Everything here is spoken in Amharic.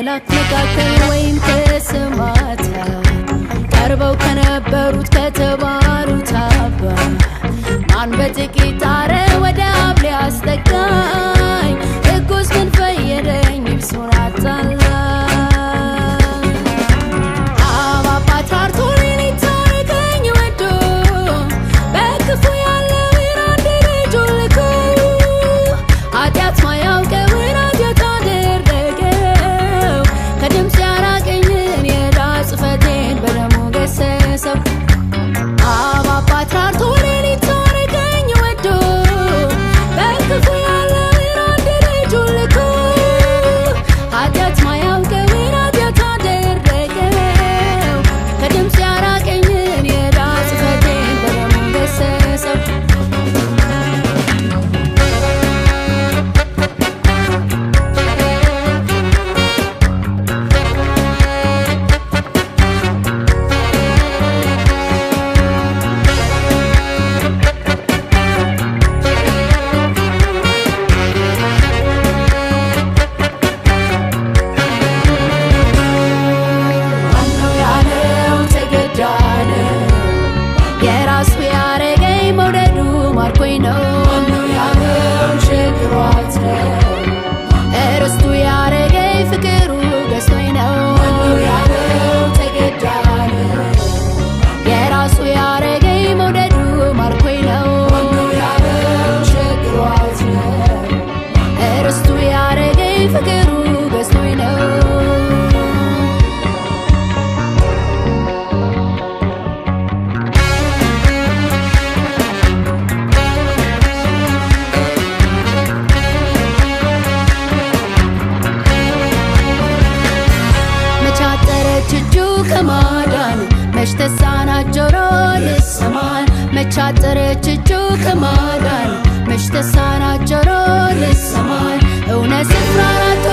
ከመላክ መካከል ወይም ከሰማዕታት ቀርበው ከነበሩት ከተባሉት አባ ማን በጥቂት አረ ወደ አብ ሊያስጠጋኝ እኩስ ምን ፈየደኝ እርሱን አጣላኝ አብ አባት ራርቶልኝ ሊታረቀኝ ወዶ በክፉ ያለውን አንድ ልጁን ልኮ ኃጢአት ማያውቀውን ኃጢአት አደረገው ከድምፅ ያራቀኝን የዕዳ ጽሕፈቴን በደሙ ገሰሰው አብ አባት ራርቶልኝ ሊታረቀኝ ወዶ በክፉ ያለውን አንድ ልጁን ልኮ ኃጢአት ማያውቀውን ኃጢአት አደረገው ከድምፅ ያራቀኝን የዕዳ ጽሕፈቴን በደሙ ገሰሰው የራሱ ያረገኝ መውደዱ ማርኮኝ ነው ማነው ያለው ችግሯት ነው እርስቱ ያረገኝ ፍቅሩ ገዝቶኝ ነው ማነው ያለው ተገዳ ነው የራሱ ያረገኝ መውደዱ ማርኮኝ ነው ማነው ያለው ችግሯት ነው እርስቱ ያረገኝ ፍቅሩ ገዝቶኝ ነው እጁ ከማዳን መች ተሳናት ጆሮ ልትሰማን መች አጠረች እጁ ከማዳን መች ተሳናት ጆሮ ልትሰማን እውነት ስፍራ ናቶ